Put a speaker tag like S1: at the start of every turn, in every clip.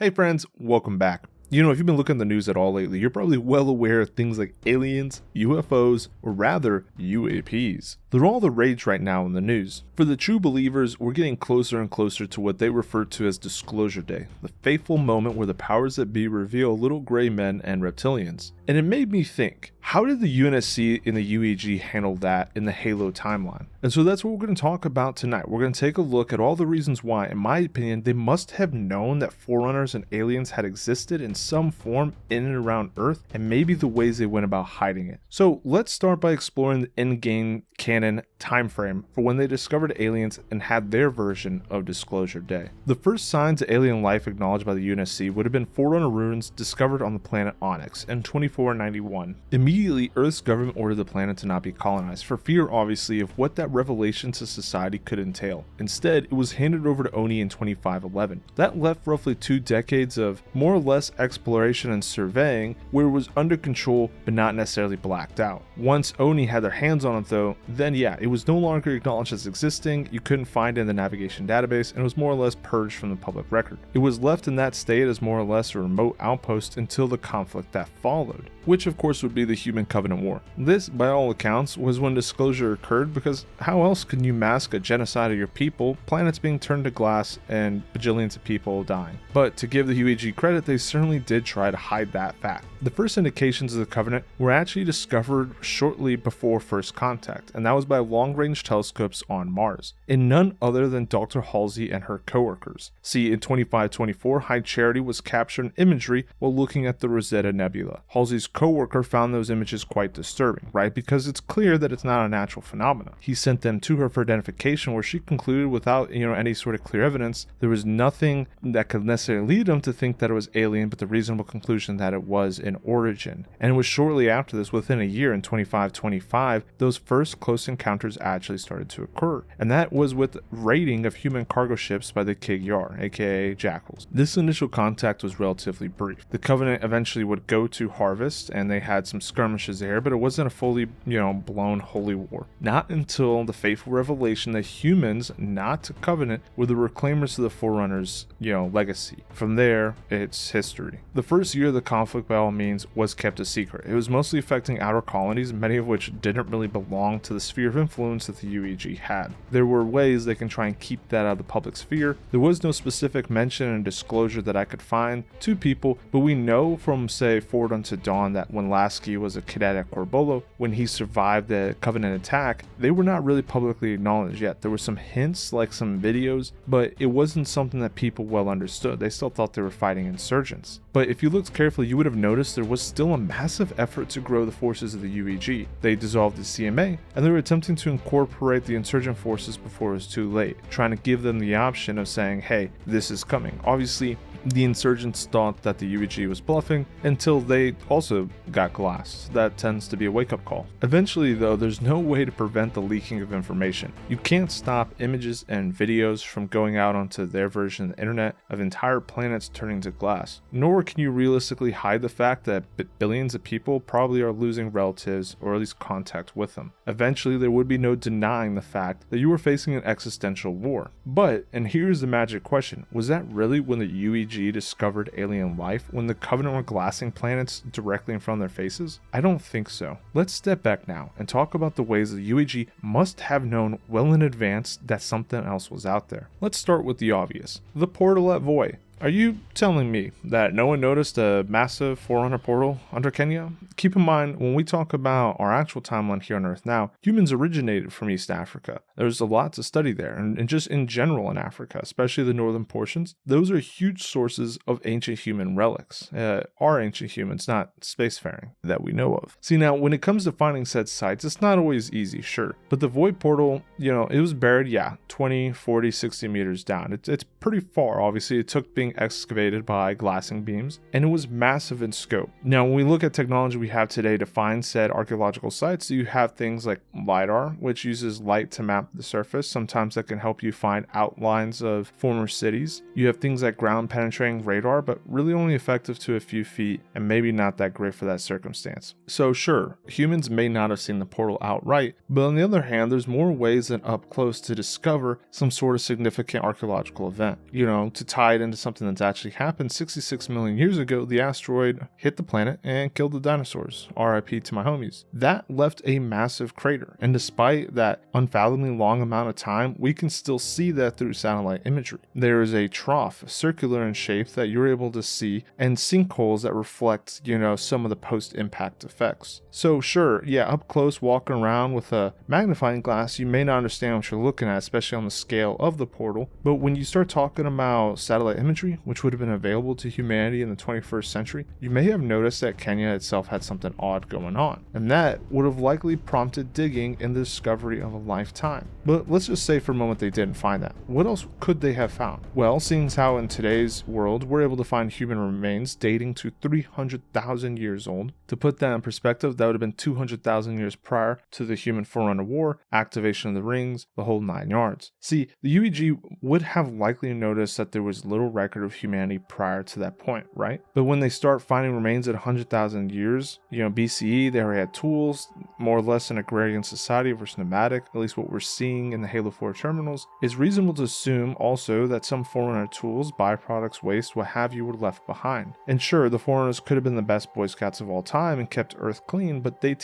S1: Hey friends, welcome back. You know, if you've been looking at the news at all lately, you're probably well aware of things like aliens, UFOs, or rather, UAPs. They're all the rage right now in the news. For the true believers, we're getting closer and closer to what they refer to as Disclosure Day, the fateful moment where the powers that be reveal little gray men and reptilians. And it made me think, how did the UNSC and the UEG handle that in the Halo timeline? And so that's what we're going to talk about tonight. We're going to take a look at all the reasons why, in my opinion, they must have known that Forerunners and aliens had existed in some form in and around Earth, and maybe the ways they went about hiding it. So let's start by exploring the in-game canon time frame for when they discovered aliens and had their version of Disclosure Day. The first signs of alien life acknowledged by the UNSC would have been Forerunner ruins discovered on the planet Onyx in 2491. Immediately, Earth's government ordered the planet to not be colonized, for fear obviously of what that revelation to society could entail. Instead, it was handed over to Oni in 2511. That left roughly 2 decades of more or less exploration and surveying where it was under control but not necessarily blacked out. Once Oni had their hands on it though, then yeah, it was no longer acknowledged as existing, you couldn't find it in the navigation database, and it was more or less purged from the public record. It was left in that state as more or less a remote outpost until the conflict that followed, which of course would be the Human Covenant War. This, by all accounts, was when disclosure occurred, because how else can you mask a genocide of your people, planets being turned to glass, and bajillions of people dying? But to give the UEG credit, they certainly did try to hide that fact. The first indications of the Covenant were actually discovered shortly before first contact, and that was by long-range telescopes on Mars, and none other than Dr. Halsey and her co-workers. See, in 2524, High Charity was capturing imagery while looking at the Rosetta Nebula. Halsey's co-worker found those images quite disturbing, right? Because it's clear that it's not a natural phenomenon. He sent them to her for identification, where she concluded without, any sort of clear evidence, there was nothing that could necessarily lead them to think that it was alien, but the reasonable conclusion that it was in origin. And it was shortly after this, within a year in 2525, those first close encounters actually started to occur. And that was with raiding of human cargo ships by the Kig-Yar, aka Jackals. This initial contact was relatively brief. The Covenant eventually would go to Harvest, and they had some skirmishes there, but it wasn't a fully, blown holy war. Not until the fateful revelation that humans, not Covenant, were the reclaimers of the Forerunners, legacy. From there, it's history. The first year of the conflict, by all means, was kept a secret. It was mostly affecting outer colonies, many of which didn't really belong to the sphere of influence that the UEG had. There were ways they can try and keep that out of the public sphere. There was no specific mention and disclosure that I could find to people, but we know from, say, Forward Unto Dawn that when Lasky was a cadet at Corbolo, when he survived the Covenant attack, they were not really publicly acknowledged yet. There were some hints, like some videos, but it wasn't something that people well understood. They still thought they were fighting insurgents. But if you looked carefully, you would have noticed there was still a massive effort to grow the forces of the UEG. They dissolved the CMA, and they were attempting to incorporate the insurgent forces before it was too late, trying to give them the option of saying, hey, this is coming. Obviously, the insurgents thought that the UEG was bluffing until they also got glassed. That tends to be a wake-up call. Eventually, though, there's no way to prevent the leaking of information. You can't stop images and videos from going out onto their version of the internet of entire planets turning to glass. Nor can you realistically hide the fact that billions of people probably are losing relatives or at least contact with them. Eventually, there would be no denying the fact that you were facing an existential war. But, and here's the magic question, was that really when the UEG discovered alien life, when the Covenant were glassing planets directly in front of their faces? I don't think so. Let's step back now and talk about the ways the UEG must have known well in advance that something else was out there. Let's start with the obvious. The portal at Voi. Are you telling me that no one noticed a massive Forerunner portal under Kenya? Keep in mind, when we talk about our actual timeline here on Earth now, humans originated from East Africa. There's a lot to study there, and just in general in Africa, especially the northern portions, those are huge sources of ancient human relics. Are ancient humans, not spacefaring, that we know of. See, now, when it comes to finding said sites, it's not always easy, sure. But the Void portal, it was buried, 20, 40, 60 meters down. It's pretty far, obviously. It took being excavated by glassing beams, and it was massive in scope. Now, when we look at technology we have today to find said archaeological sites, you have things like LiDAR, which uses light to map the surface. Sometimes that can help you find outlines of former cities. You have things like ground penetrating radar, but really only effective to a few feet, and maybe not that great for that circumstance. So sure, humans may not have seen the portal outright, but on the other hand, there's more ways than up close to discover some sort of significant archaeological event, to tie it into something something that's actually happened. 66 million years ago, the asteroid hit the planet and killed the dinosaurs. RIP to my homies. That left a massive crater, and despite that unfathomably long amount of time, we can still see that through satellite imagery. There is a trough, circular in shape, that you're able to see, and sinkholes that reflect, some of the post-impact effects. So sure, yeah, up close, walking around with a magnifying glass, you may not understand what you're looking at, especially on the scale of the portal, but when you start talking about satellite imagery, which would have been available to humanity in the 21st century, you may have noticed that Kenya itself had something odd going on, and that would have likely prompted digging and the discovery of a lifetime. But let's just say for a moment they didn't find that. What else could they have found? Well, seeing as how in today's world we're able to find human remains dating to 300,000 years old, to put that in perspective, that would have been 200,000 years prior to the human Forerunner War, activation of the rings, the whole 9 yards. See, the UEG would have likely noticed that there was little record of humanity prior to that point, right? But when they start finding remains at 100,000 years, BCE, they already had tools, more or less an agrarian society versus nomadic, at least what we're seeing in the Halo 4 terminals. It's reasonable to assume also that some Forerunner tools, byproducts, waste, what have you, were left behind. And sure, the Forerunners could have been the best Boy Scouts of all time and kept Earth clean, but they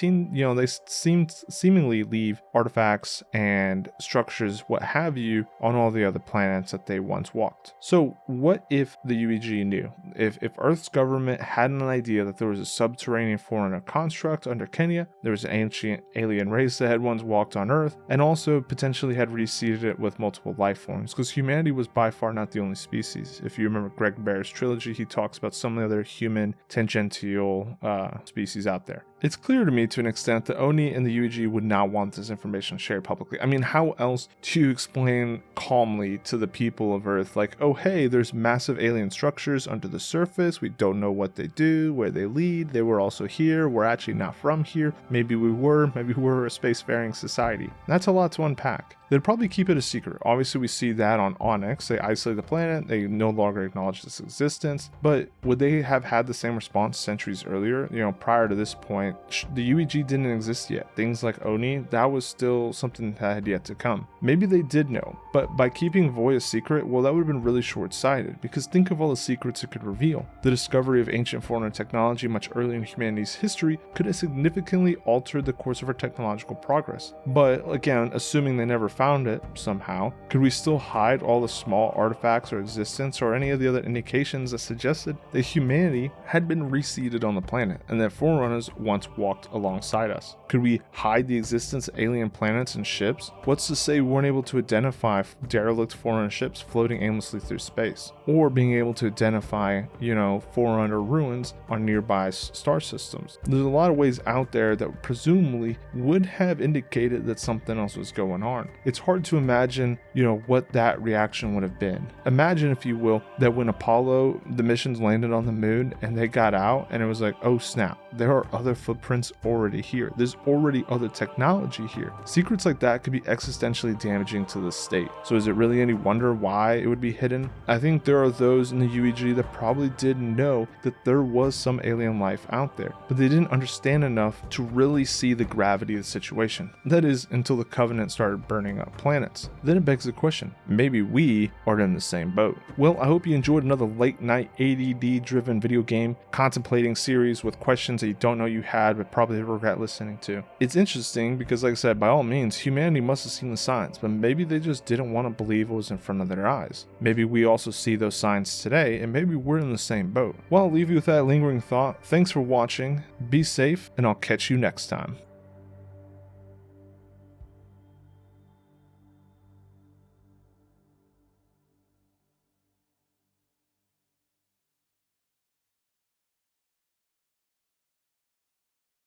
S1: seemed seemingly leave artifacts and structures, what have you, on all the other planets that they once walked. So what if the UEG knew? If Earth's government had an idea that there was a subterranean Forerunner construct under Kenya, there was an ancient alien race that had once walked on Earth, and also potentially had reseeded it with multiple life forms, because humanity was by far not the only species. If you remember Greg Bear's trilogy, he talks about some of the other human tangential species out there. It's clear to me to an extent that Oni and the UEG would not want this information shared publicly. I mean, how else do you explain calmly to the people of Earth, like, oh hey, there's massive alien structures under the surface, we don't know what they do, where they lead, they were also here, we're actually not from here, maybe we were a spacefaring society. That's a lot to unpack. They'd probably keep it a secret. Obviously, we see that on Onyx. They isolate the planet, they no longer acknowledge its existence, but would they have had the same response centuries earlier? Prior to this point, the UEG didn't exist yet. Things like Oni, that was still something that had yet to come. Maybe they did know, but by keeping Voy a secret, well, that would have been really short-sighted, because think of all the secrets it could reveal. The discovery of ancient Forerunner technology much earlier in humanity's history could have significantly altered the course of our technological progress. But again, assuming they never found it somehow, could we still hide all the small artifacts or existence or any of the other indications that suggested that humanity had been reseeded on the planet and that Forerunners once walked alongside us? Could we hide the existence of alien planets and ships? What's to say we weren't able to identify derelict Forerunner ships floating aimlessly through space? Or being able to identify, Forerunner ruins on nearby star systems? There's a lot of ways out there that presumably would have indicated that something else was going on. It's hard to imagine, what that reaction would have been. Imagine, if you will, that when Apollo, the missions landed on the moon and they got out and it was like, oh snap, there are other footprints already here. There's already other technology here. Secrets like that could be existentially damaging to the state. So is it really any wonder why it would be hidden? I think there are those in the UEG that probably did know that there was some alien life out there, but they didn't understand enough to really see the gravity of the situation. That is, until the Covenant started burning up planets. Then it begs the question, maybe we are in the same boat. Well, I hope you enjoyed another late night ADD driven video game contemplating series with questions that you don't know you had but probably regret listening to. It's interesting because, like I said, by all means, humanity must have seen the signs, but maybe they just didn't want to believe what was in front of their eyes. Maybe we also see those signs today, and maybe we're in the same boat. Well, I'll leave you with that lingering thought. Thanks for watching, be safe, and I'll catch you next time.